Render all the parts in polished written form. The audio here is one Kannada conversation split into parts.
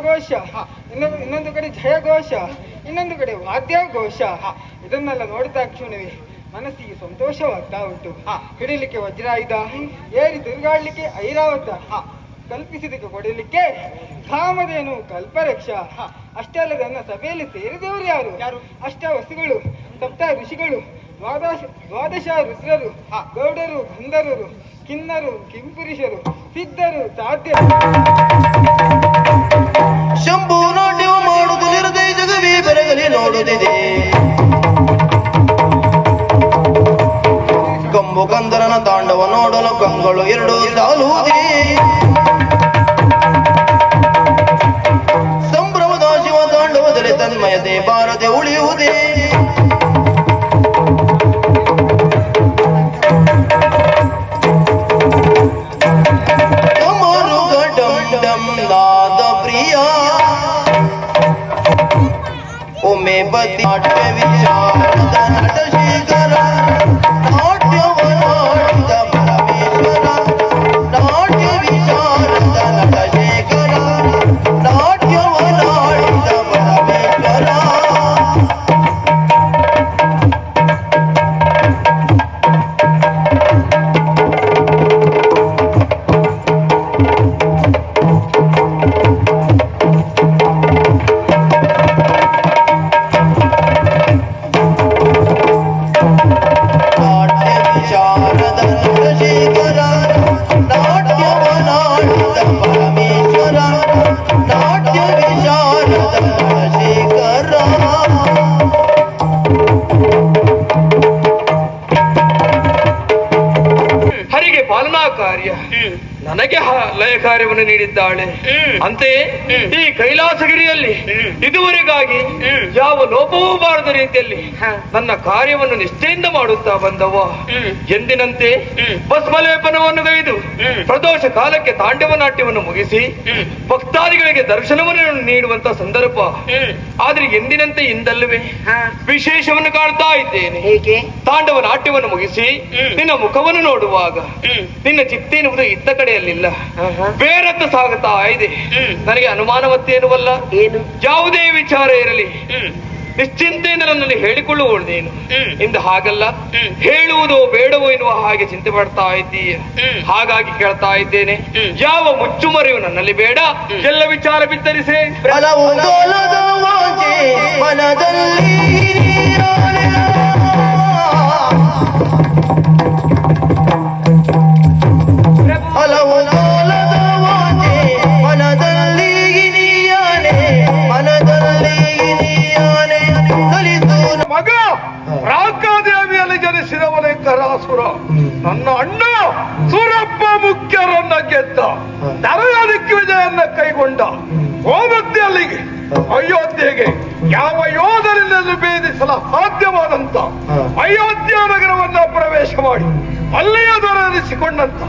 ಘೋಷ, ಇನ್ನೊಂದು ಕಡೆ ಜಯ ಘೋಷ, ಇನ್ನೊಂದು ಕಡೆ ವಾದ್ಯ ಘೋಷ. ಇದನ್ನೆಲ್ಲ ನೋಡಿದ ಕ್ಷಣವೇ ಮನಸ್ಸಿಗೆ ಸಂತೋಷವಾಗ್ತಾ ಉಂಟು. ಹಿಡಿಲಿಕ್ಕೆ ವಜ್ರಾಯುಧ, ಏರಿ ತಿರುಗಾಡ್ಲಿಕ್ಕೆ ಐರಾವತ, ಕಲ್ಪಿಸಿದಕ್ಕೆ ಕೊಡಲಿಕ್ಕೆ ಕಾಮಧೇನು ಕಲ್ಪರಕ್ಷ. ಅಷ್ಟೇ ಅಲ್ಲದೆ ನನ್ನ ಸಭೆಯಲ್ಲಿ ಸೇರಿದವರು ಯಾರು? ಅಷ್ಟ ವಸ್ತುಗಳು, ಸಪ್ತ ಋಷಿಗಳು, ದ್ವಾದಶ ರುದ್ರರು, ಗೌಡರು, ಗಂಧರ್ವರು, ಕಿನ್ನರು, ಕಿಂಪುರುಷರು, ಸಿದ್ಧರು, ಸಾಧ್ಯರು. ಶಂಭು ನಾಟ್ಯವ ಮಾಡುವುದಿರದೆ ಜಗವೇ ಬೆರಗಲಿ ನೋಡುತ್ತಿದೆ. ಕಂಬು ಕಂದರನ ತಾಂಡವ ನೋಡಲು ಕಂಗಳು ಎರಡು ಸಾಲುವುದೇ. ಸಂಭ್ರಮದ ಶಿವ ತಾಂಡವದಲ್ಲಿ ತನ್ಮಯತೆ ಬಾರದೆ ಉಳಿಯುವುದೇ. ಒಮ್ಮೆ ಬದಿ ನಾಟ್ಯ ವಿಚಾರದ ನಟಶೇಖರ, ನಾಟ್ಯವ ನಾಡಿದ ಪರಮೇಶ್ವರ. ನಾಟ್ಯ ವಿಚಾರದ ನಟಶೇಖರ, ನಾಟ್ಯವ ನಾಡಿದ ಪರಮೇಶ್ವರ. ನನಗೆ ಲಯ ಕಾರ್ಯವನ್ನು ನೀಡಿದ್ದಾಳೆ. ಅಂತೆಯೇ ಈ ಕೈಲಾಸಗಿರಿಯಲ್ಲಿ ಇದುವರೆಗಾಗಿ ಯಾವ ಲೋಪವೂ ಬಾರದ ರೀತಿಯಲ್ಲಿ ನನ್ನ ಕಾರ್ಯವನ್ನು ನಿಷ್ಠೆಯಿಂದ ಮಾಡುತ್ತಾ ಬಂದವ. ಎಂದಿನಂತೆ ಭಸ್ಮಲೇಪನವನ್ನು ಗೈದು ಪ್ರದೋಷ ಕಾಲಕ್ಕೆ ತಾಂಡವ ನಾಟ್ಯವನ್ನು ಮುಗಿಸಿ ಭಕ್ತಾದಿಗಳಿಗೆ ದರ್ಶನವನ್ನು ನೀಡುವಂತ ಸಂದರ್ಭ. ಆದ್ರೆ ಎಂದಿನಂತೆ ಇಂದಲ್ಲವೇ ವಿಶೇಷವನ್ನು ಕಾಣ್ತಾ ಇದ್ದೇನೆ. ತಾಂಡವ ನಾಟ್ಯವನ್ನು ಮುಗಿಸಿ ನಿನ್ನ ಮುಖವನ್ನು ನೋಡುವಾಗ ನಿನ್ನ ಚಿತ್ತೇನುವುದು ಇತ್ತ ಕಡೆಯಲ್ಲಿಲ್ಲ, ಬೇರತ್ತ ಸಾಗುತ್ತಾ ಇದೆ. ನನಗೆ ಅನುಮಾನವತ್ತೇನುವಲ್ಲ, ಯಾವುದೇ ವಿಚಾರ ಇರಲಿ ನಿಶ್ಚಿಂತೆಯಿಂದ ನನ್ನಲ್ಲಿ ಹೇಳಿಕೊಳ್ಳುವುದೇನು ಇಂದ ಹಾಗಲ್ಲ. ಹೇಳುವುದೋ ಬೇಡವೋ ಎನ್ನುವ ಹಾಗೆ ಚಿಂತೆ ಪಡ್ತಾ ಇದ್ದೀಯ. ಹಾಗಾಗಿ ಕೇಳ್ತಾ ಇದ್ದೇನೆ, ಯಾವ ಮುಚ್ಚುಮರೆಯು ನನ್ನಲ್ಲಿ ಬೇಡ, ಎಲ್ಲ ವಿಚಾರ ಬಿತ್ತರಿಸೆ. ಮಗ ರಾಕಾದೇವಿಯಲ್ಲಿ ಜನಿಸಿದವನೇ ಕರಾಸುರ. ನನ್ನ ಅಣ್ಣ ಸೂರಪ್ಪ ಮುಖ್ಯರನ್ನ ಗೆದ್ದ, ದರೆಯ ದಿಗ್ವಿಜಯನ್ನ ಕೈಗೊಂಡ. ಗೋಮತಿಯಲ್ಲಿಗೆ ಅಯೋಧ್ಯೆಗೆ ಯಾವ ಯೋಧರಿಂದಲೂ ಭೇದಿಸಲು ಸಾಧ್ಯವಾದಂತ ಅಯೋಧ್ಯ ನಗರವನ್ನ ಪ್ರವೇಶ ಮಾಡಿ ಅಲ್ಲಿಯ ದೊರೆಯಿಸಿಕೊಂಡಂತ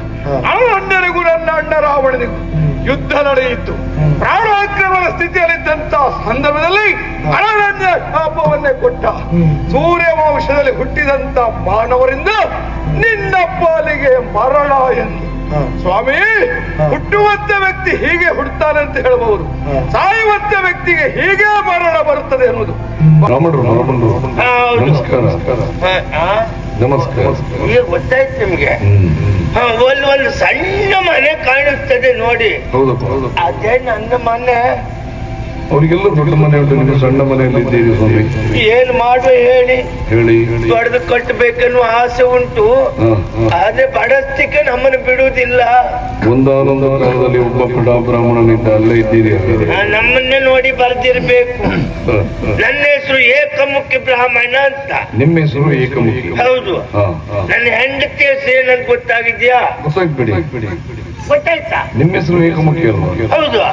ಅಣ್ಣನಿಗೂ ನನ್ನ ಅಣ್ಣ ರಾವಣನಿಗೂ ಯುದ್ಧ ನಡೆಯಿತು. ಪ್ರಾಣಾಕ್ರಮಣ ಸ್ಥಿತಿಯಲ್ಲಿದ್ದಂತ ಸಂದರ್ಭದಲ್ಲಿ ಅರಣ್ಯ ಶಾಪವನ್ನೇ ಕೊಟ್ಟ. ಸೂರ್ಯವಂಶದಲ್ಲಿ ಹುಟ್ಟಿದಂತ ಮಾನವರಿಂದ ನಿನ್ನ ಪಾಲಿಗೆ ಮರಣ ಎಂದು. ಸ್ವಾಮಿ, ಹುಟ್ಟುವಂತ ವ್ಯಕ್ತಿ ಹೀಗೆ ಹುಡ್ತಾನೆ ಅಂತ ಹೇಳಬಹುದು, ಸಾಯುವಂತ ವ್ಯಕ್ತಿಗೆ ಹೀಗೆ ಮರಣ ಬರುತ್ತದೆ ಎನ್ನುವುದು. ನಮಸ್ಕಾರ. ಈಗ ಗೊತ್ತಾಯ್ತು ನಿಮ್ಗೆ? ಒಂದು ಸಣ್ಣ ಮನೆ ಕಾಣಿಸ್ತದೆ ನೋಡಿ, ಅದೇ ನನ್ನ ಮನೆ. ಅವರಿಗೆಲ್ಲ ದೊಡ್ಡ ಮನೆ ಉಂಟು, ನೀವು ಸಣ್ಣ ಮನೆಯಲ್ಲಿ ಇದ್ದೀರಿ ಸ್ವಾಮಿ. ಏನ್ ಮಾಡುವ ಹೇಳಿ ಹೇಳಿ. ದೊಡ್ಡದು ಕಟ್ಟಬೇಕೆನ್ನುವ ಆಸೆ ಉಂಟು, ಆದ್ರೆ ಬಡಸ್ತಿಕೆ ನಮ್ಮನ್ನು ಬಿಡುವುದಿಲ್ಲ. ಒಂದಾನೊಂದು ಕಾಲದಲ್ಲಿ ಒಬ್ಬ ಬ್ರಾಹ್ಮಣನಿದ್ದ, ಅಲ್ಲೇ ಇದ್ದೀರಿ. ನಮ್ಮನ್ನೇ ನೋಡಿ ಬರ್ದಿರ್ಬೇಕು. ನನ್ನ ಹೆಸರು ಏಕಮುಖಿ ಬ್ರಾಹ್ಮಣ ಅಂತ. ನಿಮ್ಮ ಹೆಸರು ಏಕಮುಖಿ? ಹೌದು. ನನ್ನ ಹೆಂಡತಿ ಹೆಸರು ಏನಂತ ಗೊತ್ತಾಗಿದ್ಯಾ? ಗೊತ್ತಾಯ್ತಾ? ನಿಮ್ಮ ಹೆಸರು ಏಕಮುಖಿ ಅಲ್ವಾ? ಹೌದು.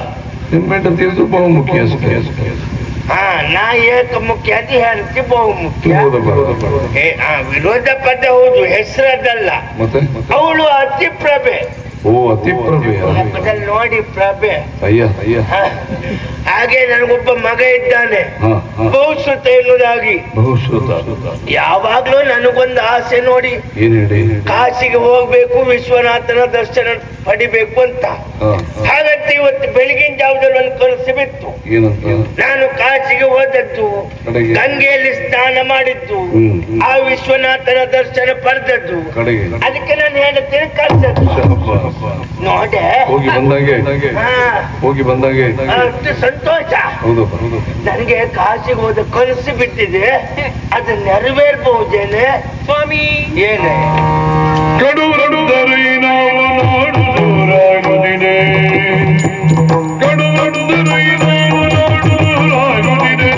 ನಿಮ್ಮ ಹೆಂಡತಿ ಹೆಸರು ಬಹುಮುಖಿ ಅಷ್ಟೇ. ನಾ ಏಕಮುಖ್ಯ ಅದು ಹೆಂಡತಿ ಬಹುಮುಖ್ಯ. ವಿರೋಧ ಪದ ಹೌದು, ಹೆಸರದಲ್ಲ. ಅವಳು ಅತಿ ಪ್ರಭೆ. ಓ, ಅತಿ ಪ್ರಭೆ. ಮುಖದಲ್ಲಿ ನೋಡಿ ಪ್ರಭೆ. ಅಯ್ಯ ಅಯ್ಯ. ಹಾಗೆ ನನಗೊಬ್ಬ ಮಗ ಇದ್ದಾನೆ, ಬಹುಶ್ರುತ ಎನ್ನುವುದಾಗಿ. ಯಾವಾಗ್ಲೂ ನನಗೊಂದು ಆಸೆ ನೋಡಿ, ಕಾಶಿಗೆ ಹೋಗ್ಬೇಕು, ವಿಶ್ವನಾಥನ ದರ್ಶನ ಪಡಿಬೇಕು ಅಂತ. ಹಾಗಂತ ಮತ್ತೆ ಇವತ್ತು ಬೆಳಗಿನ ಜಾವದಲ್ಲಿ ಒಂದು ಕನಸು ಬಿತ್ತು. ಏನಂತ? ನಾನು ಕಾಶಿಗೆ ಹೋದದ್ದು, ಕಡೆಗೆ? ಗಂಗೆಯಲ್ಲಿ ಸ್ನಾನ ಮಾಡಿದ್ದು, ಆ ವಿಶ್ವನಾಥನ ದರ್ಶನ ಪಡೆದದ್ದು, ಕಡೆಗೆ? ಅದಕ್ಕೆ ನಾನು ಹೇಳ್ತೀನಿ ಕಲ್ಸದ್ದು ನೋಡೆ. ಹೋಗಿ ಬಂದಾಗೆ ಹೋಗಿ ಬಂದಾಗೆ ಅಷ್ಟು ಸಂತೋಷ. ಹೌದು ಹೌದು. ನನಗೆ ಕಾಶಿಗೆ ಹೋದ ಕನಸು ಬಿಟ್ಟಿದೆ, ಅದು ನೆರವೇರ್ಬಹುದೇನೆ ಸ್ವಾಮಿ. ಏನೇ ಕಡುದರೆ ನಾವು ನೋಡು ದೂರಾಗುತ್ತಿದೆ, ಕಡುದರೆ ನಾವು ನೋಡು ದೂರಾಗುತ್ತಿದೆ,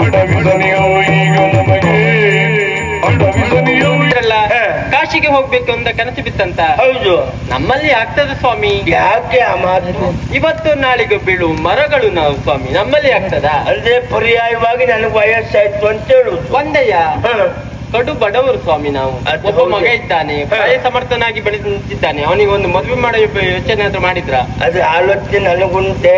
ಅಡವಿಸನಿಯವು ಈಗ ನಮಗೆ ಅಡವಿಸನಿಯವು. ಕಾಶಿಗೆ ಹೋಗ್ಬೇಕು ಅಂತ ಕನಸು ಬಿತ್ತಂತ. ಹೌದು. ನಮ್ಮಲ್ಲಿ ಆಗ್ತದೆ ಸ್ವಾಮಿ. ಯಾಕೆ ಆ ಮಾತು? ಇವತ್ತು ನಾಳೆಗೆ ಬೀಳು ಮರಗಳು ನಾವು ಸ್ವಾಮಿ, ನಮ್ಮಲ್ಲಿ ಆಗ್ತದ? ಅಂದ್ರೆ ಪರ್ಯಾಯವಾಗಿ ನನಗೆ ವಯಸ್ಸಾಯ್ತು ಅಂತ ಹೇಳುದು. ಒಂದಯ್ಯ ಕಡು ಬಡವರು ಸ್ವಾಮಿ ನಾವು. ಅದು ಒಬ್ಬ ಮಗ ಹೌದು. ಇದ್ದಾನೆ, ಪ್ರಾಯ ಸಮರ್ಥನಾಗಿ ಬೆಳೆದು ನಿಂತಿದ್ದಾನೆ. ಅವನಿಗೆ ಒಂದು ಮದುವೆ ಮಾಡೋ ಯೋಚನೆ ಆದ್ರೂ ಮಾಡಿದ್ರ? ಅದು ಆಲೋಚನೆ ನನಗುಂಟೆ,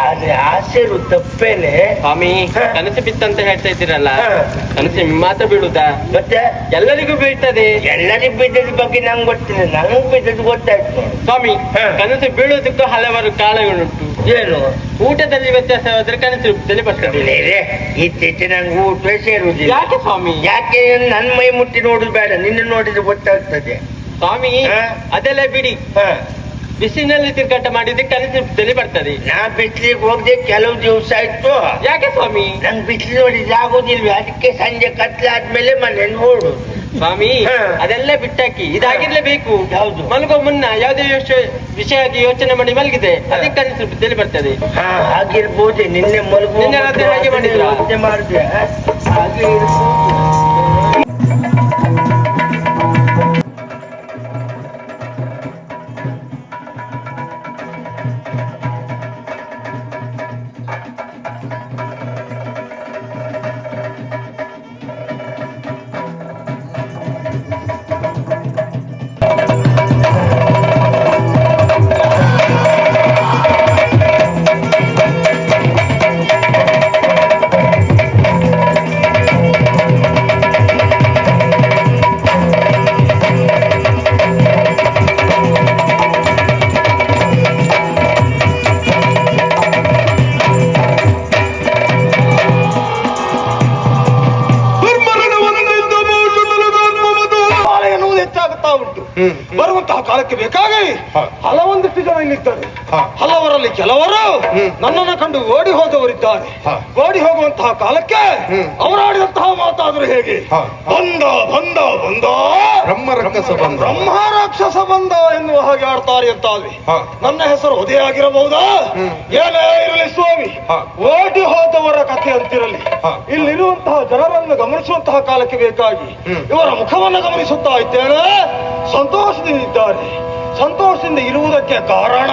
ಆದ್ರೆ ಆಸೆ ತಪ್ಪೇನೆ ಸ್ವಾಮಿ. ಕನಸು ಬಿತ್ತಂತ ಹೇಳ್ತಾ ಇದ್ದೀರಲ್ಲ, ಹಾ. ಕನಸು ಮಾತ್ರ ಬೀಳುದಾ? ಮತ್ತೆ ಎಲ್ಲರಿಗೂ ಬೀಳ್ತದೆ ಎಲ್ಲರಿಗೂ ಬಿದ್ದದ ಬಗ್ಗೆ ನಂಗೆ ಗೊತ್ತಿಲ್ಲ, ನನಗ್ ಬಿದ್ದದ್ದು ಗೊತ್ತಾಯ್ತು ನೋಡು. ಸ್ವಾಮಿ. ಹಾ. ಕನಸು ಬೀಳೋದಕ್ಕೂ ಹಲವಾರು ಕಾರಣಗಳುಂಟು. ಏನು? ಊಟದಲ್ಲಿ ವ್ಯತ್ಯಾಸವಾದ್ರೆ ಕನಸು ತಲೆ ಬರ್ತದೆ. ಬೇರೆ ಇತ್ತೀಚೆಗೆ ನಂಗೆ ಊಟ ಸೇರುವುದಿಲ್ಲ. ಯಾಕೆ ಸ್ವಾಮಿ? ಯಾಕೆ ನನ್ ಮೈ ಮುಟ್ಟಿ ನೋಡುದು ಬೇಡ, ನಿನ್ನ ನೋಡಿದ್ರೆ ಗೊತ್ತಾಗ್ತದೆ. ಸ್ವಾಮಿ. ಹಾ. ಅದೆಲ್ಲ ಬಿಡಿ. ಹ. ಬಿಸಿಲಿನಲ್ಲಿ ತಿರ್ಗಾಟ ಮಾಡಿದ್ರೆ ಕನಸು ತಲೆ ಬರ್ತದೆ. ನಾ ಬಿಸ್ಲಿಗೆ ಹೋಗದೆ ಕೆಲವು ದಿವಸ ಆಯ್ತು. ಯಾಕೆ ಸ್ವಾಮಿ? ನಂಗೆ ಬಿಸಿಲು ನೋಡಿದ್ರೆ ಆಗೋದಿಲ್ವೇ, ಅದಕ್ಕೆ ಸಂಜೆ ಕತ್ಲಾದ್ಮೇಲೆ ಮನೆ ನೋಡು. ಸ್ವಾಮಿ. ಹಾ. ಅದೆಲ್ಲ ಬಿಟ್ಟಾಕಿ ಇದಾಗಿರ್ಲೇಬೇಕು. ಯಾವುದು? ಮಲಗೋ ಮುನ್ನ ಯಾವುದೇ ವಿಷಯವಾಗಿ ಯೋಚನೆ ಮಾಡಿ ಮಲಗಿದೆ, ಅದಕ್ಕೆ ಕನಸು ತಲೆ ಬರ್ತದೆ. ಹಾ, ಹಾಗಿರ್ಬೋದು. ನಿನ್ನೆ ಮಲಗು ನಿನ್ನೆ ರಾತ್ರಿ ಹಾಗೆ ಮಾಡಿದ್ರಾ? ಮಾಡಿದೆ, ಹಾಗೆ ಇರ್ಬೋದು. ಬರುವಂತಹ ಕಾಲಕ್ಕೆ ಬೇಕಾಗಿ ಹಲವೊಂದಿಷ್ಟು ಜನ ಇಲ್ಲಿದ್ದಾರೆ. ಹಲವರಲ್ಲಿ ಕೆಲವರು ನನ್ನನ್ನು ಕಂಡು ಓಡಿ ಹೋದವರಿದ್ದಾರೆ. ಓಡಿ ಹೋಗುವಂತಹ ಕಾಲಕ್ಕೆ ಅವರಾಡಿದಂತಹ ಮಾತಾದರೂ ಹೇಗೆ? ಬಂದ ಬಂದ ಬಂದ ಬ್ರಹ್ಮರಕ್ಕಸ ಬಂದ ಬ್ರಹ್ಮ ರಾಕ್ಷಸ ಬಂದ ಎನ್ನುವ ಹಾಗೆ ಆಡ್ತಾರೆ ಅಂತಾದ್ವಿ. ನನ್ನ ಹೆಸರು ಒದೇ ಆಗಿರಬಹುದಾ? ಏನೇ ಇರಲಿ ಸ್ವಾಮಿ, ಓಡಿ ಹೋದವರ ಕಥೆ ಅಂತಿರಲಿ. ಇಲ್ಲಿರುವಂತಹ ಜನರನ್ನು ಗಮನಿಸುವಂತಹ ಕಾಲಕ್ಕೆ ಬೇಕಾಗಿ ಇವರ ಮುಖವನ್ನು ಗಮನಿಸುತ್ತಾ ಇದ್ದೇನೆ. ಸಂತೋಷದಿಂದ ಇದ್ದಾರೆ. ಸಂತೋಷದಿಂದ ಇರುವುದಕ್ಕೆ ಕಾರಣ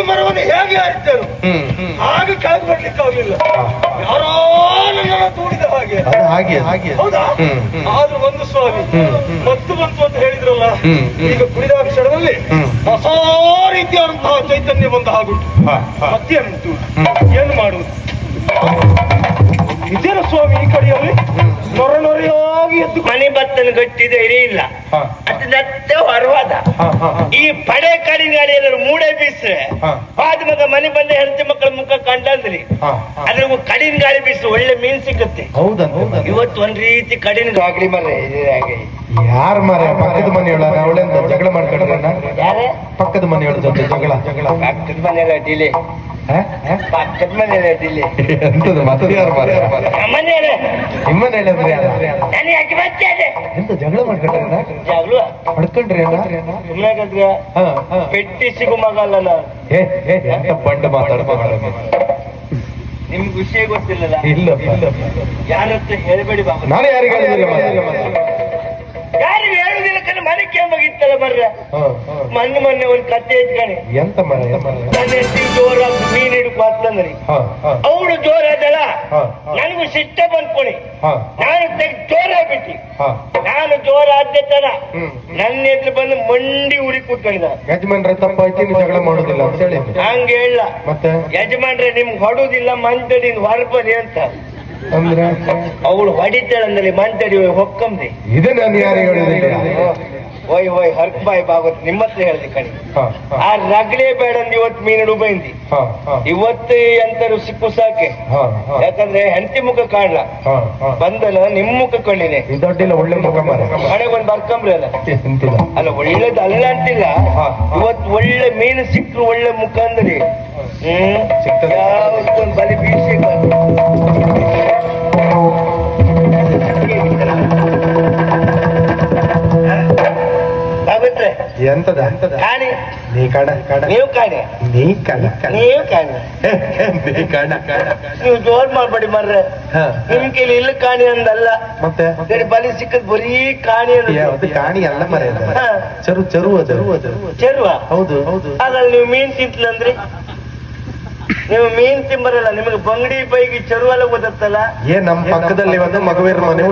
ಮರವನ್ನು ಹೇಗೆ ಆರಿದ್ದರು ಹಾಗೆ ಕೆಳಗೆ ಬರ್ಲಿಕ್ಕಾಗಲಿಲ್ಲ. ಯಾರೋ ನನ್ನನ್ನು ತೂಡಿದ ಹಾಗೆ. ಹೌದಾ? ಆದ್ರೂ ಒಂದು ಸ್ವಾಮಿ ಮತ್ತು ಬಂತು ಅಂತ ಹೇಳಿದ್ರಲ್ಲ, ಈಗ ಕುಡಿದ ಕ್ಷಣದಲ್ಲಿ ಹೊಸ ರೀತಿಯಾದಂತಹ ಚೈತನ್ಯ ಬಂದ ಹಾಗುಂಟು. ಮತ್ತೇನುಂಟು? ಏನು ಮಾಡುವುದು? ಇದೇನ ಸ್ವಾಮಿ ಈ ಕಡೆಯಲ್ಲಿ ನೊರೆಯಾಗಿ ಎದ್ದು ಮನೆ ಬತ್ತನ ಗಟ್ಟಿದೆ ಇಲ್ಲ, ಅದು ನತ್ತೆ ಹೊರವಾದ. ಈ ಪಡೆ ಕಡಿಗಾಡಿ ಎಲ್ಲರೂ ಮೂಡೆ ಬೀಸ್ರೆ ಆದ ಮಗ ಮನೆ ಬಂದ ಹೆಂಡತಿ ಮಕ್ಕಳ ಮುಖ ಕಂಡಂದ್ರಿ, ಅದ್ರ ಕಡಿನ ಗಾಳಿ ಬೀಸು ಒಳ್ಳೆ ಮೀನ್ ಸಿಗುತ್ತೆ. ಇವತ್ತು ಒಂದ್ ರೀತಿ ಕಡಿನ ಗಾಗಲಿ ಮರ ಯಾರ ಮರ ಪಕ್ಕದ ಮನೆಯೊಳ ಅವಳೆಂತ ಜಗಳ ಮಾಡ್ಕೊಂಡ್ರೆ ಯಾರೇ ಪಕ್ಕದ ಮನೆಯೊಳ ಜೊತೆ ಜಗಳ ಪಕ್ಕದ ಮನೆಯಲ್ಲ ಡಿಲೆ, ಪಕ್ಕದ ಮನೆಯಲ್ಲ ಡಿಲೆ ಎಂತದ ಮತ್ತೆ ಯಾರು ಮರ ಮನೆಯಲ್ಲ ನಿಮ್ಮನೆ ಹೇಳಿದ್ರೆ ನನಗೆ ಯಾಕೆ ಬರ್ತದೆ ಎಂತ ಜಗಳ ಮಾಡ್ಕೊಂಡ್ರೆ ಜಾಗ್ಲು ಮಾಡ್ಕೊಂಡ್ರಿ ಸುಮ್ಮನೆ ಪೆಟ್ಟಿ ಸಿಗು ಮಗಲ್ಲ ನಾನು. ಎಂತ ಬಂಡ ಮಾತಾಡ್ತಾರೆ ನಿಮ್ಗೆ ವಿಷಯ ಗೊತ್ತಿಲ್ಲಲ್ಲ? ಇಲ್ಲ ಯಾರತ್ರ ಹೇಳ್ಬೇಡಿ ಬಾಬಾ. ನಾನು ಯಾರಿಗೆ ಹೇಳಿದಿಲ್ಲ ಯಾರಿಗೂ ಹೇಳುದಿಲ್ಲ ಕಣ ಮನೆ ಕೆಂಬಾಗಿತ್ತಲ್ಲ ಮರ್ರೆ ಮೊನ್ನೆ ಒಂದು ಕತ್ತೆ ಇಟ್ಕಣಿ ಎಂತ ಮರ ನನ್ನ ಹೆಂಡತಿ ಜೋರಾದ ಮೀನ್ ಹಿಡ್ಕೊ ಅಂತಂದ್ರಿ ಅವಳು ಜೋರಾದಳ ನನಗೂ ಸಿಟ್ಟ ಬಂದ್ಕೊಣಿ ನಾನು ತೆಗ್ದು ಜೋರಾಗ್ಬಿಟ್ಟಿ ನಾನು ಜೋರಾದ್ದೆ ತಡ ನನ್ನ ಎದುರು ಬಂದು ಮಂಡಿ ಉರಿ ಕೂತ್ಕೊಂಡಿದ್ದ ಯಜಮಾನ್ರೆ ತಪ್ಪಾಯ್ತು ನೀವು ಜಗಳ ಮಾಡೋದಿಲ್ಲ ಅಂತ ಹೇಳಿ ಹಂಗೆ ಹೇಳ ಮತ್ತೆ ಯಜಮಾನ್ರೆ ನಿಮ್ಗೆ ಹೊಡುದಿಲ್ಲ ಮಂತಡಿಯಿಂದ ಹೊರಬನ್ನಿ ಅಂತ ಅಂದ್ರೆ ಅವಳು ಹೊಡಿತಾಳಂದ್ರೆ ಮಂತಡಿ ಹೊಕ್ಕಂದೆ ಇದು ನಾನು ಯಾರಿಗೆ ಹೇಳಿದಿಲ್ಲ ಓಯ್ ಹರ್ಬಾಯ್ ಬಾಗೋತ್ ನಿಮ್ಮ ಹತ್ರ ಹೇಳ್ದೆ ಕಣಿ ಆ ರಗಳೆ ಬೇಡ ಅಂದ್ ಇವತ್ತು ಮೀನು ಬೈಂದಿ ಇವತ್ತು ಎಂತರು ಸಿಕ್ಕು ಸಾಕೆ ಯಾಕಂದ್ರೆ ಹೆಂಡತಿ ಮುಖ ಕಾಣ್ಲ ಬಂದನ ನಿಮ್ ಮುಖ ಕಂಡಿನಿ ದೊಡ್ಡಿಲ್ಲ ಒಳ್ಳೆ ಮುಖ ಮಾರ ಹಣೆಗೆ ಒಂದ್ ಬರ್ಕಂಬ್ರಿ ಅಲ್ಲ ಅಲ್ಲ ಒಳ್ಳೇದು ಅಲ್ಲ ಅಂತಿಲ್ಲ ಇವತ್ತು ಒಳ್ಳೆ ಮೀನು ಸಿಕ್ರು ಒಳ್ಳೆ ಮುಖ ಅಂದ್ರಿ ಯಾವತ್ತೊಂದು ಬಲಿ ಬೀಸಿ ಆಗುತ್ತೆ ಎಂತದ ಕಾಣಿ ನೀ ಕಾಣ ನೀವು ಕಾಣಿ ನೀ ಕಾಣ ನೀವು ಕಾಣಿ ನೀ ಕಾಣ ನೀವು ಜೋರ್ ಮಾಡ್ಬೇಡಿ ಮರ್ರೆ ನಿಮ್ ಕೈಲಿ ಇಲ್ಲ ಕಾಣಿ ಅಂದಲ್ಲ ಮತ್ತೆ ಗಡಿ ಬಲಿ ಸಿಕ್ಕದ್ ಬರೀ ಕಾಣಿ ಅದು ಕಾಣಿ ಅಲ್ಲ ಮರ ಚರುವ ಚೆರುವ ಹೌದು ಹಾಗಲ್ಲ ನೀವು ಮೀನ್ ತಿಂತ್ಲಂದ್ರಿ ನೀವು ಮೀನ್ ತಿಂಬರಲ್ಲ ನಿಮಗೆ ಬಂಗಡಿ ಪೈಗಿ ಚೆರುವೆಲ್ಲ ಗೊತ್ತಲ್ಲ ಏನ್ ನಮ್ ಪಕ್ಕದಲ್ಲಿ ಒಂದು ಮಗುವೇರ ಮನೆ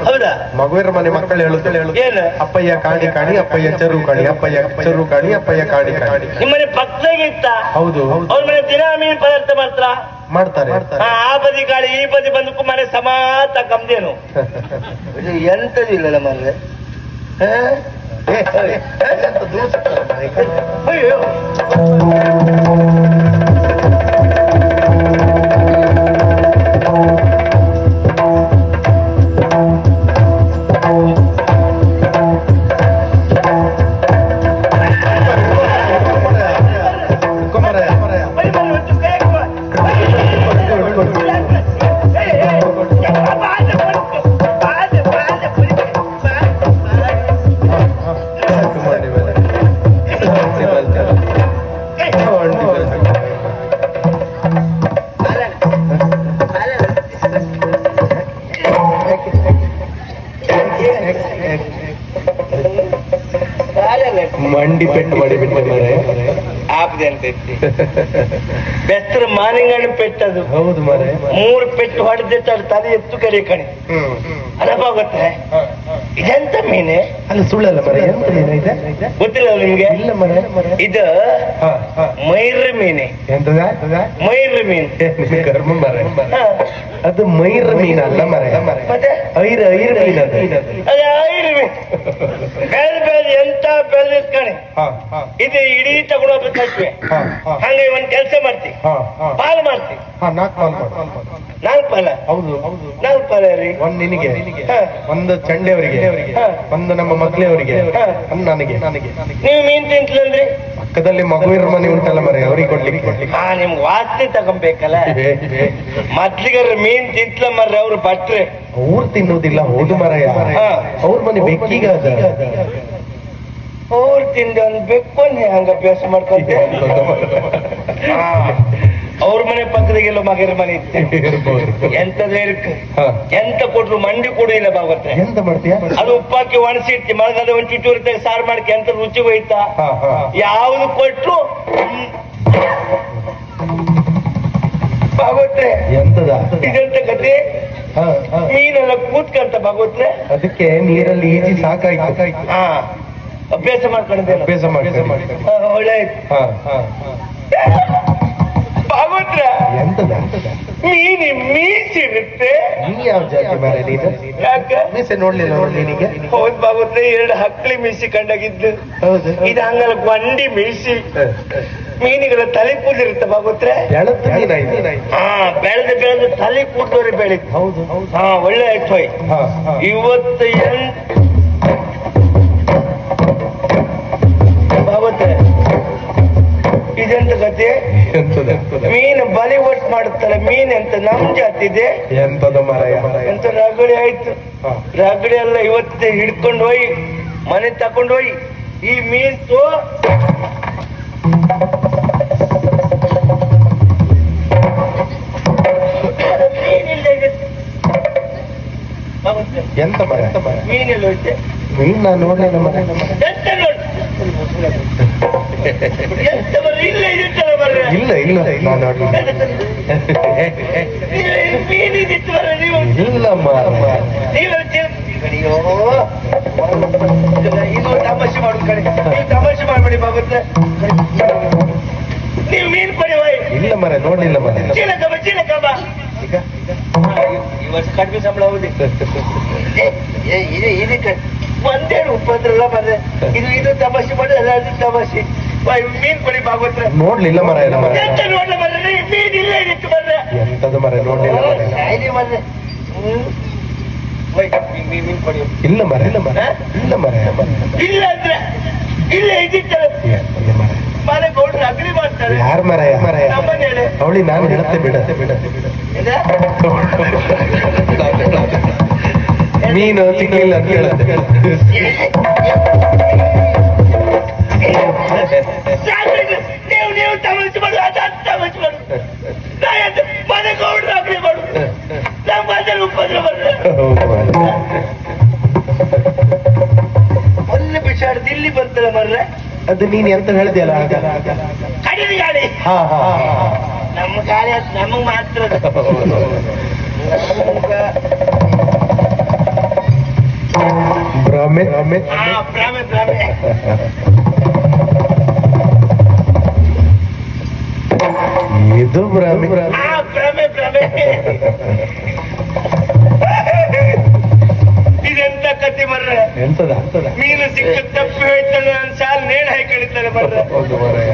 ಹೌದಾ ಮಗುವೇರ ಮನೆ ಮಕ್ಕಳು ಹೇಳುತ್ತೇಳಿ ಏನು ಅಪ್ಪಯ್ಯ ಕಾಣಿ ಕಾಣಿ ಅಪ್ಪಯ್ಯ ಚರು ಕಾಣಿ ಅಪ್ಪಯ್ಯ ಚರು ಕಾಣಿ ಅಪ್ಪಯ್ಯ ಕಾಣಿ ಕಾಣಿ ನಿಮ್ಮನೆ ಪಕ್ಕದಾಗೆ ಇತ್ತ ಹೌದು ಅವ್ರ ಮನೆ ದಿನ ಮೀನ್ ಪದಾರ್ಥ ಮಾಡ್ತಾರೆ ಆ ಬದಿ ಗಾಳಿ ಈ ಬದಿ ಬಂದಕ್ಕೂ ಮನೆ ಸಮಾತ ಕಮ್ದೇನು ಎಂತದಿಲ್ಲಲ್ಲ ಮರ್ರೆ ಅಯ್ಯೋ ಮಂಡಿ ಪೆಟ್ಟು ಮಾಡಿ ಬಿಟ್ಟಿದ್ದಾರೆ ಆಪದೆ ಅಂತ ಇತ್ತು ಬೆಸ್ತರ ಮಾನಿಂಗಣ್ಣು ಪೆಟ್ಟದು ಹೌದು ಮಾರೆ 3 ಪೆಟ್ಟು ಹೊಡೆದಿಟ್ಟ ತಲೆ ಎತ್ತು ಕಡೆ ಕಣಿ ಅನಪಾಗುತ್ತೆ ಇದೆಂತ ಮೀನೆ ಅಲ್ಲ ಸುಳ್ಳಲ್ಲ ಮರ ಎಂತ ಮೀನಿದೆ ಗೊತ್ತಿಲ್ಲ ನಿಮ್ಗೆ ಇಲ್ಲ ಮರ ಇದು ಮೈರ್ರ ಮೀನೆ ಎಂತದ ಮೈರ್ರ ಮೀನ್ ಕರ್ಮ ಮರ ಅದು ಮೈರ ಮೀನ ಅಲ್ಲ ಮರ ಮತ್ತೆ ಐರ ಮೀನ್ ಅದು ಅದೇ ಐರ್ ಮೀನ್ ಬೆಳೆದ ಎಂತ ಬೆಳೆದ ಕಣಿ ಇದು ಇಡೀ ತಗೊಂಡೋಗ್ಬೇಕಾಗ್ತವೆ ಹಂಗೆ ಒಂದ್ ಕೆಲಸ ಮಾಡ್ತಿ ಪಾಲ್ ಮಾಡ್ತಿ 4 ಪಾಲ ಹೌದು 4 ಪಾಲ ರೀ ಒಂದ್ ನಿನಗೆ ಒಂದು ಚಂಡೆಯವರಿಗೆ ಒಂದು ನಮ್ಮ ಮಗ್ಲೆಯವರಿಗೆ ಒಂದು ನನಗೆ ನೀವು ಮೀನ್ ತಿಂತ್ಲಂದ್ರಿ ಪಕ್ಕದಲ್ಲಿ ಮಗುವಿನ ಮನೆ ಉಂಟಲ್ಲ ಮರೆ ಅವ್ರಿಗೆ ಕೊಡ್ಲಿಕ್ಕೆ ನಿಮ್ಗೆ ವಾಸ್ತಿ ತಗೊಂಬೇಕಲ್ಲ ಮೊದ್ಲಿಗರ ಮೀನ್ ತಿಂತ್ಲ ಮರ್ರಿ ಅವ್ರು ಬಟ್ರೆ ಅವ್ರು ತಿನ್ನುವುದಿಲ್ಲ ಹೌದು ಮರಯ್ಯ ಅವ್ರ ಮನೆ ಬೆಕ್ಕಿಗ ಅವ್ರು ತಿಂದ ಒಂದ್ ಬೆಕ್ಕೊಂದ್ ಹಂಗ ಅಭ್ಯಾಸ ಮಾಡ್ಕೊಂತೆ ಅವ್ರ ಮನೆ ಪಕ್ಕದಾಗೆಲ್ಲ ಮಗರ ಮನೆ ಇತ್ತು ಎಂತದೇ ಎಂತ ಕೊಟ್ರು ಮಂಡಿ ಕೊಡುದಿಲ್ಲ ಬಾಗತ್ತೆ ಎಂತ ಮಾಡ್ತೀಯ ಅದು ಉಪ್ಪಾಕಿ ಒಣಸಿಡ್ತಿ ಮಳಗದ ಒಂದ್ ಚುಚ್ಚೂರಿ ಸಾರು ಮಾಡ್ಕೆ ಎಂತ ರುಚಿ ಹೋಯ್ತಾ ಯಾವ್ದು ಕೊಟ್ರು ಬಾಗೋತ್ರೆ ಎಂತದ ಇದೆಂತ ಕತೆ ಮೀನೆಲ್ಲ ಕೂತ್ಕಂತ ಬಾಗೋತ್ರೆ ಅದಕ್ಕೆ ನೀರಲ್ಲಿ ಈಜಿ ಸಾಕಾಯ್ತು ಅಭ್ಯಾಸ ಮಾಡ್ಕೊಂಡಿದ್ದೆ ಅಭ್ಯಾಸ ಮಾಡಿ ಒಳ್ಳೆ ಬಾಗೋತ್ರ ಎಂತದ ಮೀನಿ ಮೀಸಿರುತ್ತೆ ನೀ ಯಾವ ಜಾತಿ ಮಾರೆ ನೀನು ಯಾಕೆ ಮೀಸೆ ನೋಡ್ಲಿಲ್ಲ ನೋಡಿ ನಿನಗೆ ಹೌದ್ ಬಾಗೋತ್ರ 2 ಹಕ್ಳಿ ಮೀಸಿ ಕಂಡಾಗಿದ್ದು ಹೌದು ಇದು ಹಂಗಲ್ಲ ಗೊಂಡಿ ಮೀಸಿ ಮೀನುಗಳ ತಲೆ ಕೂದಿರುತ್ತೆ ಬಾಗೋತ್ರೆ ಎಳತ್ತು ಮೀನಾಯ್ತು ಬೆಳೆದು ತಲೆ ಕೂದೋರಿ ಬೆಳಿತು ಹೌದು ಒಳ್ಳೆ ಆಯ್ತು ಹೋಯ್ ಇವತ್ತು ಬಾಗೋತ್ರೆ ಇದೆಂತ ಕತೆ ಮೀನು ಬಲಿ ಒಟ್ಟು ಮಾಡುತ್ತಲ್ಲ ಮೀನ್ ಎಂತ ನಮ್ ಜಾತಿದೆ ಎಂತದ ಮರಯ್ಯ ಎಂತ ರಗಡಿ ಆಯ್ತು ರಗಡಿ ಎಲ್ಲ ಇವತ್ತೇ ಹಿಡ್ಕೊಂಡು ಹೋಗಿ ಮನೆ ತಕೊಂಡು ಹೋಗಿ ಈ ಮೀನ್ ಎಂತ ಮರ ಮೀನೆಲ್ಲ ಹೋಯ್ತೆ ಮೀನ್ ನಾನು ನೋಡ್ಲಿಲ್ಲ ಮರೆ. ಎಂತ ನೋಡಿ ಎಂತ ಬರ್ರಿ ಇಲ್ಲ ಇದಿತ್ತಲ್ಲ ಬರ್ರಿ ಇಲ್ಲ ಇಲ್ಲ ನಾನು ನೋಡ್ಲಿಲ್ಲ. ಮೀನಿದಿತ್ತು ಬರ್ರಿ ನೀವು ಇಲ್ಲ ನೀವು ಕಡಿಯೋ ಇದು ತಮಾಷೆ ಮಾಡುದು ಕಡೆ ನೀವು ತಮಾಷೆ ಮಾಡ್ಬೇಡಿ ಬಾಬುತ್ತೆ ನೀವು ಮೀನು ಕೊಡಿ ಹೋಯ್ ಇಲ್ಲ ಮರೆ ನೋಡ್ಲಿಲ್ಲ ಮರೆ. ಚೀಲಕಬ್ಬ ಈ ವರ್ಷ ಕಡಿಮೆ ಸಂಬಳ ಹೌದು ಇದಕ್ಕೆ ಒಂದೇನು ಉಪದ್ರಲ್ಲ ಬರ್ರೆ ಇದು ತಮಾಷೆ ಮಾಡಿ ಎಲ್ಲ ತಮಾಷೆ ಮೀನ್ ಕೊಡಿ ಬಾಬುತ್ರ ನೋಡ್ಲಿಲ್ಲ ಮರ ಇಲ್ಲ ಮರೆ. ಎಂತ ನೋಡ್ಲ ಬರ್ರೆ ಮೀನ್ ಇಲ್ಲ ಇತ್ತು ಬರ್ರೆ ಎಂತದು ಮರೆ ನೋಡ್ಲಿಲ್ಲ ಮರೆ. ಇಲ್ಲಿ ಬರ್ರೆ ಮೀನ್ ಕೊಡಿ ಇಲ್ಲ ಮರೆ ಇಲ್ಲ ಮರೆ ಇಲ್ಲ ಮರೆ. ಇಲ್ಲ ಅಂದ್ರೆ ಇಲ್ಲ ಇದ್ದಿತ್ತಲ್ಲ ಮನೆ ಗೌಡ್ರು ಅಗ್ರಿ ಮಾಡ್ತಾರೆ ಯಾರ ಮರ ನಮ್ಮನೇಲೆ ಅವಳಿ ನಾನು ಹೇಳುತ್ತೆ ಬಿಡ ಮೀನು ಸಿಗ್ಲಿಲ್ಲ ಅಂತ ಹೇಳುತ್ತೆ. ನೀವು ತಮಾಷೆ ಮಾಡು ಅದ ತಮಾಷೆ ಮಾಡು ಮನೆ ಗೌಡ್ರು ಅಗ್ರಿ ಮಾಡು ನಮ್ಮ ಮನೇಲಿ ಉಪದ್ರ ಬರ್ರೆ ಹೌದು ಮರೆ. ಒಳ್ಳೆ ಬಿಸಾಡ್ದು ಇಲ್ಲಿ ಬರ್ತಲ್ಲ ಮರ್ರೆ ಅದು ನೀನ್ ಎಂತ ಹೇಳ್ದಿಯಲ್ಲ ಆಗ. ಕಡಿಮೆ ಗಾಳಿ ಹಾ ಹಾ ನಮ್ಮ ಗಾಳಿ ನಮಗ್ ಮಾತ್ರ ಭ್ರಮೆ ಭ್ರಮೆ ಭ್ರಮೆ ಭ್ರಮೆ ಇದು ಭ್ರಮೆ ಭ್ರಮೆ ಭ್ರಮೆ ಇದೆಂತ ಕತ್ತಿ ಬರ್ರೆ ಎಂತದ ಮೀನು ಸಿಕ್ಕ ತಪ್ಪಿ ಹೋಯ್ತಾನೆ ನನ್ನ ಸಾಲ್ ನೇಣು ಹಾಕೊಂಡಿದ್ದಾನೆ ಬರ್ರೆ ಹೌದು ಮರೆ.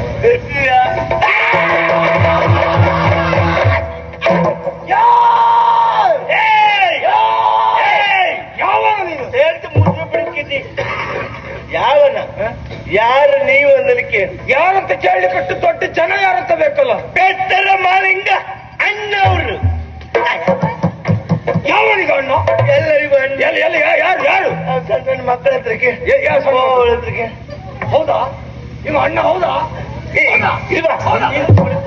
ಯಾವನ ಯಾರು ನೀವು ಅಂದಲಿಕ್ಕೆ ಯಾರಂತ ಕೇಳಲಿಕ್ಕೆ ದೊಡ್ಡ ಜನ ಯಾರಂತ ಬೇಕಲ್ಲ. ಬೆತ್ತರ ಮಾಲಿಂಗ ಅಣ್ಣವ್ರು ಯಾವನಿಗ ಅಣ್ಣ? ಎಲ್ಲರಿಗೂ ಅಣ್ಣ ಯಾರು ಯಾರು? ಸಣ್ಣ ಸಣ್ಣ ಮಕ್ಕಳ ಹತ್ರಕ್ಕೆ ಯಾರು ಸಣ್ಣ ಮಕ್ಕಳು? ಅವಳ ಹತ್ರಕ್ಕೆ ಹೌದಾ? ಇವ ಅಣ್ಣ ಹೌದಾ?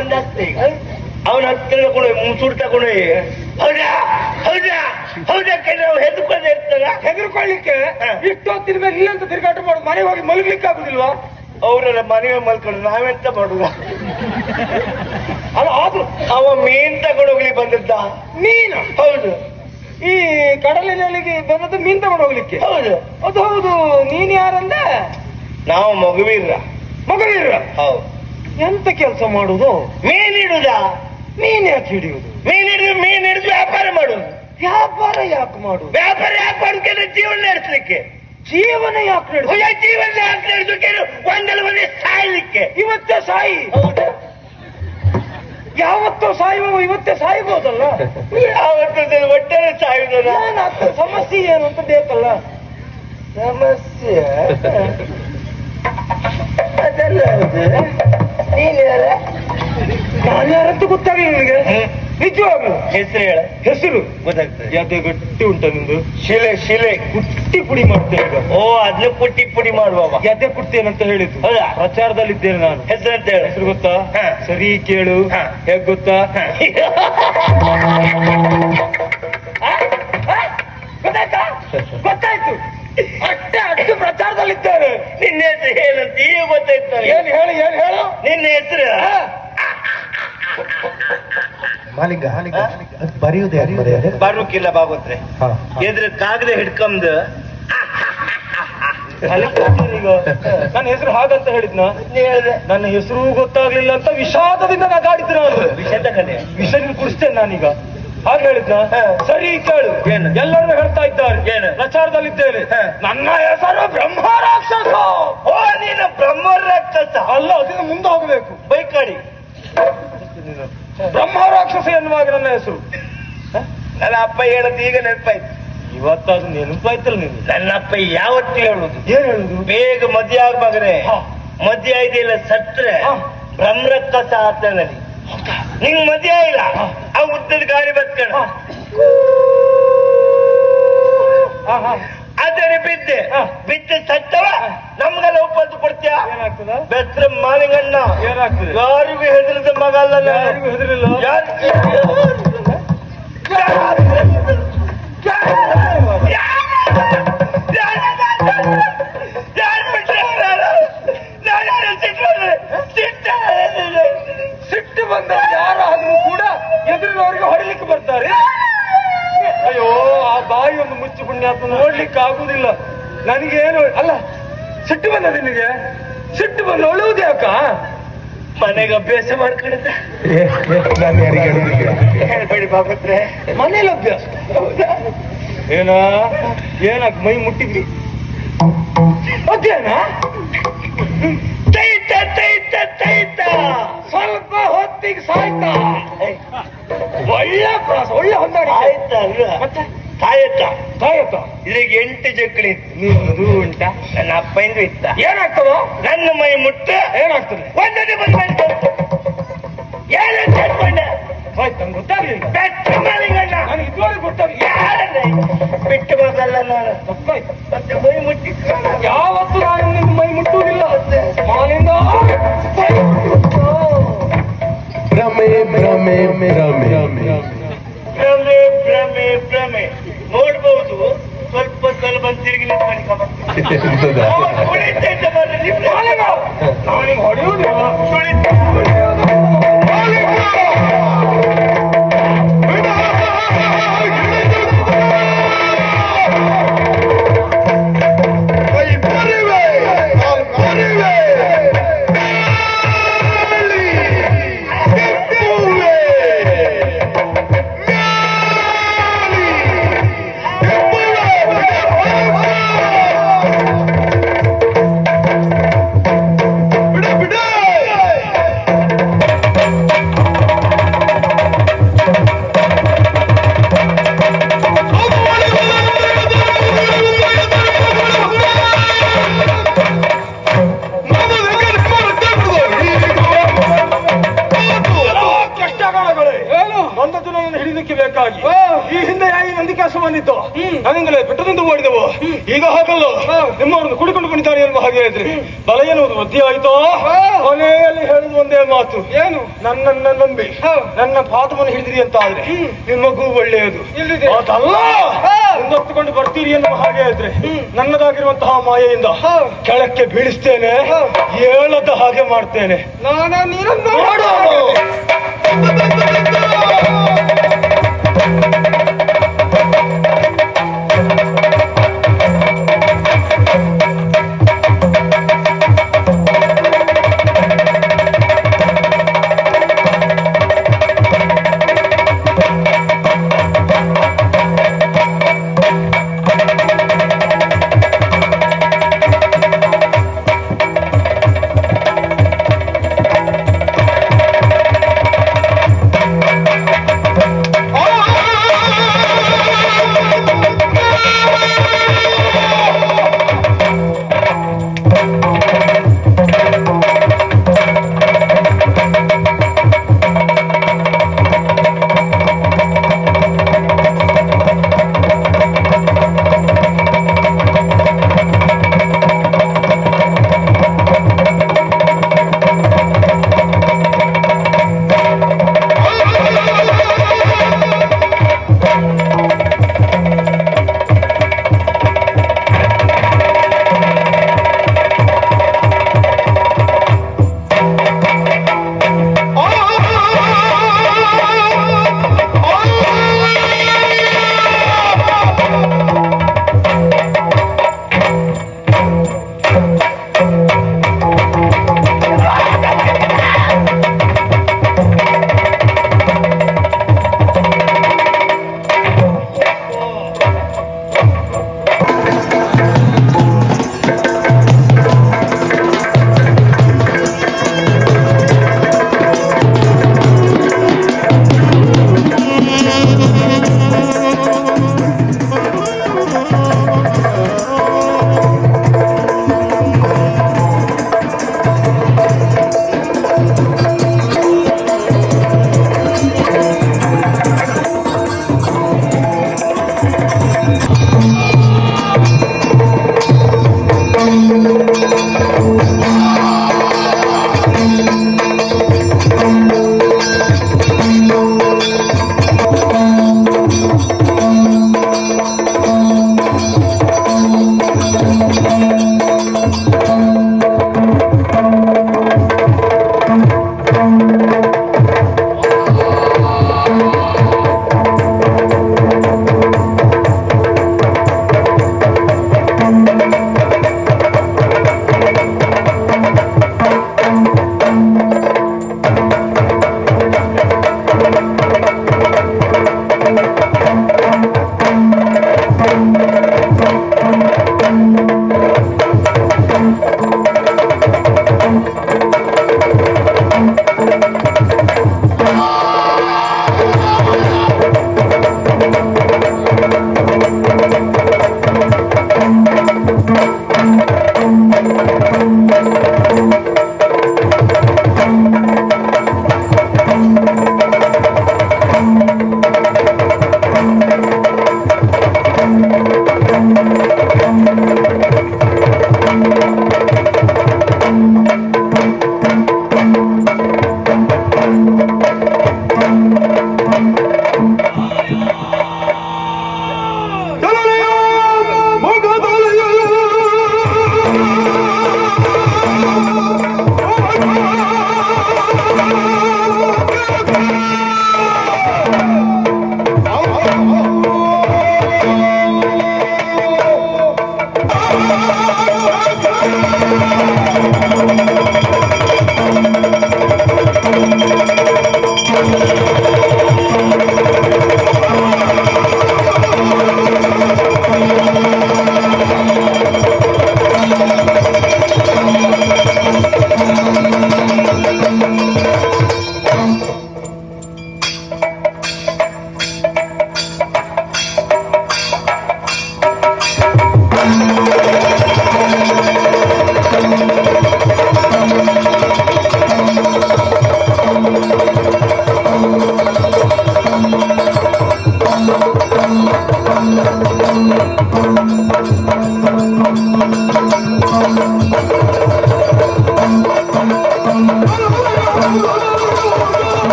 ಒಂದಾಗ್ತದೆ ಈಗ ಅವನ ಹತ್ತಿರ ತಗೊಂಡು ಮುಸುರು ತಗೊಂಡು ಹೌದಾ ಹೌದಾ ಹೌದಾ ಕೈ ನಾವು ಹೆದ್ಕೊಂಡೆ ಇರ್ತಾರ ಹೆದರ್ಕೊಳ್ಳಿಕ್ಕೆ ಇಷ್ಟೊತ್ತಿನ ಮೇಲೆ ಇಲ್ಲಂತ ತಿರುಗಾಟ ಮಾಡೋದು, ಮನೆಗೆ ಹೋಗಿ ಮಲಗ್ಲಿಕ್ಕೆ ಆಗುದಿಲ್ವಾ? ಅವರ ಮನೆಯ ಮಲ್ಕೊಂಡು ನಾವೆಂತ ಮಾಡುದ ಅಲ್ಲ ಆದ್ರೂ ಅವ ಮೀನ್ ತಗೊಂಡು ಹೋಗ್ಲಿ ಬಂದಿದ್ದ ಮೀನು ಹೌದು ಈ ಕಡಲಿನಲ್ಲಿ ಬಂದದ್ದು ಮೀನ್ ತಗೊಂಡು ಹೋಗ್ಲಿಕ್ಕೆ. ಹೌದು ಅದು ಹೌದು. ನೀನ್ ಯಾರಂದೆ? ನಾವು ಮಗುವೀರ ಮಗವೀರ. ಹೌದು ಎಂತ ಕೆಲಸ ಮಾಡುದು? ಮೀನ್ ಹಿಡುದ ಮೀನ್ ಯಾಕೆ ಹಿಡಿಯುವುದು? ಮೀನ್ ಹಿಡಿದು ವ್ಯಾಪಾರ ಮಾಡುದು. ವ್ಯಾಪಾರ ಯಾಕೆ ಮಾಡುದು? ವ್ಯಾಪಾರ ಯಾಕೆ ಮಾಡೋಕೆ ಜೀವನ ನಡೆಸಲಿಕ್ಕೆ. ಜೀವನ ಯಾಕೆ ನಡೆದು? ಜೀವನ ಯಾಕೆ ನಡೆಸಲಿಕ್ಕೆ ಒಂದಲ್ಲ ಒಂದೇ ಸಾಯ್ಲಿಕ್ಕೆ. ಇವತ್ತೇ ಸಾಯಿ. ಹೌದಾ ಯಾವತ್ತೋ ಸಾಯುವ ಇವತ್ತೇ ಸಾಯ್ಬೋದಲ್ಲ. ಯಾವತ್ತೂ ಒಟ್ಟಾರೆ ಸಾಯುವುದಲ್ಲ. ಏನಾಗ್ತದೆ? ಸಮಸ್ಯೆ ಏನು ಅಂತ ಬೇಕಲ್ಲ. ಸಮಸ್ಯೆ ಅದಲ್ಲ ಅದು. ನೀನ್ ಯಾರ? ನಾನು ಯಾರಂತ ಗೊತ್ತಾಗಲಿಲ್ಲ ನಿನಗೆ. ನಿಜವಾಗ್ಲು ಹೆಸರು ಹೇಳ. ಹೆಸರು ಗೊತ್ತಾಗ್ತದೆ. ಯಾವ್ದೇ ಗಟ್ಟಿ ಉಂಟ ನಿಂದು? ಶಿಲೆ ಶಿಲೆ ಕುಟ್ಟಿ ಪುಡಿ ಮಾಡ್ತೇನೆ ಈಗ. ಓ ಅದನ್ನ ಪುಟ್ಟಿ ಪುಡಿ ಮಾಡುವ ಎದೆ ಕುಡ್ತೇನಂತ ಹೇಳಿದ್ದು. ಹೌದಾ? ಪ್ರಚಾರದಲ್ಲಿದ್ದೇನೆ ನಾನು. ಹೆಸರು ಅಂತ ಹೇಳ. ಹೆಸರು ಗೊತ್ತಾ? ಹಾ. ಸರಿ ಕೇಳು. ಹಾ. ಹೇಗ್ ಗೊತ್ತಾ? ಗೊತ್ತಾಯ್ತಾ? ಗೊತ್ತಾಯ್ತು. ಅಷ್ಟೇ ಅಷ್ಟು ಪ್ರಚಾರದಲ್ಲಿದ್ದೇನೆ. ನಿನ್ನ ಹೆಸರು ಏನಂತ ಈಗ ಗೊತ್ತಾಯ್ತು ನನಗೆ. ಏನ್ ಹೇಳು ಏನ್ ಹೇಳು? ನಿನ್ನ ಹೆಸರು ಮಾಲಿಂಗ ಅದು ಬರೆಯುವುದೇ ಯಾಕೆ ಬರೆಯೋದು? ಬರೋಕಿಲ್ಲ ಬಾಗೋತ್ರೆ. ಹಾ ಎದ್ರ ಕಾಗದ ಹಿಡ್ಕಂದು ನನ್ನ ಹೆಸರು ಹಾಗಂತ ಹೇಳಿದ್ನ? ನನ್ನ ಹೆಸರು ಗೊತ್ತಾಗ್ಲಿಲ್ಲ ಅಂತ ವಿಷಾದದಿಂದ ನಗಾಡಿದ್ರು ನಾನು. ವಿಷದ ಕಲೆ ವಿಷ ಕುಡಿಸ್ತೇನೆ ನಾನೀಗ. ಹಾಗೆ ಹೇಳಿದ್ನ? ಸರಿ ಕೇಳು. ಏನು? ಎಲ್ಲರೂ ಹೇಳ್ತಾ ಇದ್ದಾರೆ. ಏನು? ಪ್ರಚಾರದಲ್ಲಿದ್ದೇನೆ. ನನ್ನ ಹೆಸರು ಬ್ರಹ್ಮ ರಾಕ್ಷಸ. ಓ ನೀನು ಬ್ರಹ್ಮ ರಾಕ್ಷಸ ಅಲ್ಲ, ಅದರಿಂದ ಮುಂದೆ ಹೋಗ್ಬೇಕು. ಬೈಕಾಡಿ ಬ್ರಹ್ಮ ರಾಕ್ಷಸ ಎನ್ನುವಾಗ ನನ್ನ ಹೆಸರು. ನನ್ನ ಅಪ್ಪ ಹೇಳದ್ ಈಗ ನೆನಪಾಯ್ತು. ಇವತ್ತಾದ್ರೂ ನೆನಪಾಯ್ತಲ್ಲ ನೀನು. ನನ್ನ ಅಪ್ಪ ಯಾವತ್ತೂ ಹೇಳುದು ಏನ್ ಹೇಳುದು? ಬೇಗ ಮದ್ವೆ ಆಗ್ಬಾಗ್ರೆ ಹಾ. ಮದ್ವೆ ಆಯ್ದಿಲ್ಲ ಸತ್ರೆ ಹಾ. ಬ್ರಹ್ಮರಕ್ಕಸ ಆತನಲ್ಲಿ. ನಿಂಗ್ ಮದ್ವೆ ಇಲ್ಲ ಆ ಉದ್ದದ ಗಾಳಿ ಬತ್ಕಣ ಅದನ್ನ ಬಿದ್ದೆ ಬಿದ್ದ ಸತ್ತವ ನಮ್ಗೆಲ್ಲ ಒಪ್ಪತ್ತು ಕೊಡ್ತೀಯ. ಏನಾಗ್ತದ? ಬೆತ್ರ ಮಾಲಿಂಗಣ್ಣ ಏನಾಗ್ತದೆ? ಯಾರಿಗೂ ಹೆದರಿದ ಮಗ ಅಲ್ಲ ನಾನು. ಯಾರಿಗೂ ಹೆದರಿಲ್ಲ. ಯಾರು ಸಿಟ್ಟು ಬಂದ ಯಾರಾದ್ರೂ ಕೂಡ ಎದುರಿನವರಿಗೆ ಹೊಡಿಲಿಕ್ಕೆ ಬರ್ತಾರೆ. ಅಯ್ಯೋ ಆ ಬಾಯಿ ಒಂದು ಮುಚ್ಚು ಪುಣ್ಯಾತ್ಮ ನೋಡ್ಲಿಕ್ಕೆ ಆಗುದಿಲ್ಲ ನನಗೇನು. ಅಲ್ಲ ಸಿಟ್ಟು ಬಂದ ನಿನಗೆ? ಸಿಟ್ಟು ಬಂದ ಒಳ್ಳುವುದೇ ಅಕ್ಕ ಮನೆಗೆ ಅಭ್ಯಾಸ ಮಾಡ್ಕೊಂಡಿದ್ದ ಹೇಳ್ಬೇಡಿ ಬಾಬತ್ರೆ. ಮನೇಲಿ ಅಭ್ಯಾಸ ಏನ ಏನಕ್ ಮೈ ಮುಟ್ಟಿದ್ರಿ ಅದೇನಾ? ತೈತ ತೈತ ತೈತ ಸ್ವಲ್ಪ ಹೊತ್ತಿಗೆ ಸಾಯ್ತಾ. ಒಳ್ಳೆ ಪ್ರಾಸ, ಒಳ್ಳೆ ಹೊಂದಾಣಿಕೆ. ಆಯ್ತ ಅಲ್ವಾ? ಮತ್ತೆ ತಾಯತ್ತ ತಾಯತ್ತ ಇಲ್ಲಿಗೆ 8 ಜಕ್ಕಳಿ ನಿಂದು ಉಂಟ ನನ್ನ ಅಪ್ಪಂದು ಇತ್ತ. ಏನಾಗ್ತದ? ನನ್ನ ಮೈ ಮುಟ್ಟ ಏನಾಗ್ತದೆ? ಒಂದೇ ಬಂದ್ಬಂತು ಏನು ಚಟ್ಕೊಂಡೆ ಆಯ್ತು ನಂಗೆ ಗೊತ್ತಾಗ್ಲಿಲ್ಲ. ಬೆಟ್ಟ ಮಾಲಿಂಗಣ್ಣ ನನಗೆ ಇದುವರೆಗೆ ಗೊತ್ತಾಗ್ಲಿಲ್ಲ. ಯಾರನ್ನ ಬಿಟ್ಟು ಹೋಗಲ್ಲ ನಾನು. ತಪ್ಪಾಯ್ತು. ಮತ್ತೆ ಮೈ ಮುಟ್ಟಿ ಯಾವತ್ತು ನಾನು ನಿನ್ನ ಮೈ ಮುಟ್ಟುವುದಿಲ್ಲ. ಮಾಲಿಂಗ ಭ್ರಮೆ ಭ್ರಮೆ ಭ್ರಮೆ ಭ್ರಮೆ ಭ್ರಮೆ ಭ್ರಮೆ ನೋಡ್ಬಹುದು. ಸ್ವಲ್ಪ ಸ್ವಲ್ಪ ತಿರುಗಿ ನಿಂತ್ಕೊಂಡು ಕುಳಿತೈತೆ ಮಾತ್ರ ನಿಮ್ಗೆ ನಾನಿಗೆ ಹೊಡೆಯುವುದಿಲ್ಲ. ಹಿಡಿದಕ್ಕೆ ಬೇಕಾಗಿ ಈ ಹಿಂದೆ ಯಾಗಿ ನಂದಿಕಾಸ ಬಂದಿತ್ತು. ನಾನಿಂದಲೇ ಬೆಟ್ಟದಿಂದ ಓಡಿದೆವು. ಈಗ ಹಾಕಲ್ಲ ನಿಮ್ಮವ್ರನ್ನು ಕುಡಿಕೊಂಡು ಬಂದಿದ್ದಾನೆ ಎನ್ನುವ ಹಾಗೆ ಹೇಳಿದ್ರೆ ಬಲ ಎನ್ನುವುದು ವೃದ್ಧಿ ಆಯ್ತೋ. ಕೊನೆಯಲ್ಲಿ ಹೇಳುದು ಒಂದೇ ಮಾತು, ಏನು ನನ್ನನ್ನ ನಂಬಿ ನನ್ನ ಪಾದವನ್ನು ಹಿಡಿದಿರಿ ಅಂತ ಆದ್ರೆ ನಿಮಗೂ ಒಳ್ಳೆಯದು. ಅದಲ್ಲ ಮುಂದೊತ್ತುಕೊಂಡು ಬರ್ತೀರಿ ಎನ್ನುವ ಹಾಗೆ ಹೇಳಿದ್ರೆ ನನ್ನದಾಗಿರುವಂತಹ ಮಾಯೆಯಿಂದ ಕೆಳಕ್ಕೆ ಬೀಳಿಸ್ತೇನೆ, ಹೇಳದ ಹಾಗೆ ಮಾಡ್ತೇನೆ.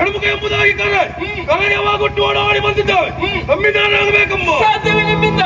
ಷಣ್ಮುಖ ಎಂಬುದಾಗಿ ಕರಣ್ಯವಾಗುಟ್ಟು ಓಡಾಡಿ ಬಂದಿದ್ದಾವೆ. ಸಂವಿಧಾನ ಆಗಬೇಕೆಂಬ ಸಾಧ್ಯವೇ ನಿಮ್ಮಿಂದ?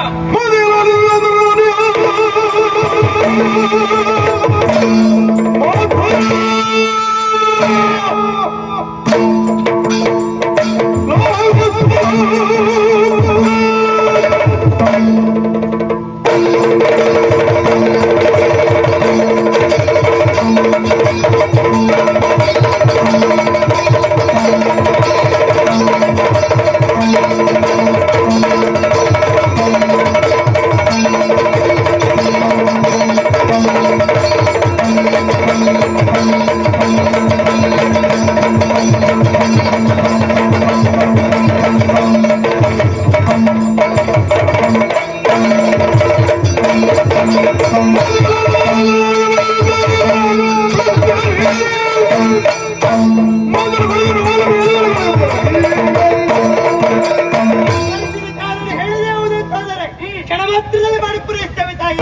ಕ್ಷಣಮಾತ್ರದಲ್ಲಿ ಮಾಡಿ ಪೂರೈಸ್ತೇವೆ ತಾಯಿ.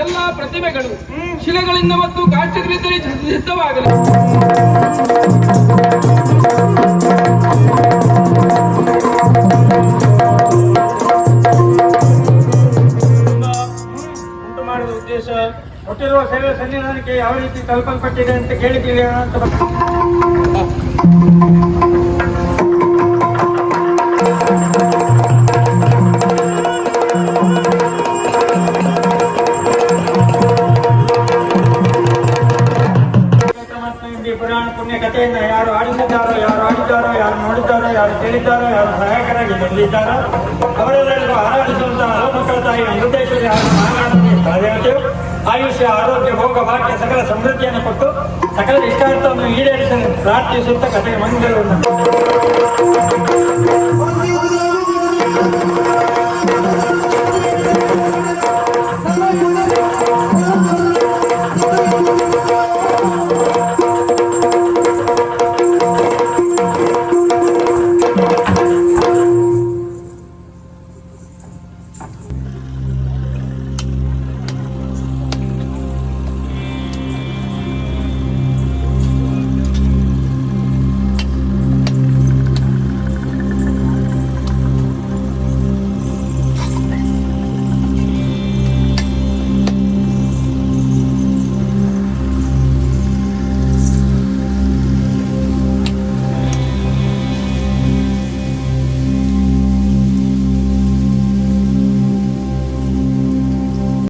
ಎಲ್ಲಾ ಪ್ರತಿಭೆಗಳು ಶಿಲೆಗಳಿಂದ ಮತ್ತು ಕಾಂಚಗಳಿಂದಲೇ ಸಿದ್ಧವಾಗಲಿ. ಉಂಟು ಮಾಡಿದ ಉದ್ದೇಶ ಕೊಟ್ಟಿರುವ ಸೇವೆ ಸನ್ನಿಧಾನಕ್ಕೆ ಯಾವ ರೀತಿ ತಲುಪಲ್ಪಟ್ಟಿದೆ ಅಂತ ಕೇಳಿದ್ದೀವಿ ಅಂತ ಪುರಾಣ ಪುಣ್ಯ ಕಥೆಯಿಂದ ಯಾರು ಆಡಿಸಿದ್ದಾರೋ, ಯಾರು ಆಡಿದ್ದಾರೋ, ಯಾರು ನೋಡಿದ್ದಾರೋ, ಯಾರು ಕೇಳಿದ್ದಾರೋ, ಯಾರು ಸಹಾಯಕರಾಗಿ ಬಂದಿದ್ದಾರೋ ಅವರೆಲ್ಲರಿಗೂ ಆರಾಧಿಸುವಂತಹ ಲೋಕಮಕ್ಕಳ ತಾಯಿಯ ನಿರ್ದೇಶದ ದೇವತೆಯು ಆಯುಷ್ಯ, ಆರೋಗ್ಯ, ಭೋಗ, ಭಾಗ್ಯ, ಸಕಲ ಸಮೃದ್ಧಿಯನ್ನು ಕೊಟ್ಟು ಸಕಲ ಇಷ್ಟಾರ್ಥವನ್ನು ಈಡೇರಿಸಲು ಪ್ರಾರ್ಥಿಸುತ್ತಾ ಕಥೆಗೆ ಮಂಗಳವನ್ನು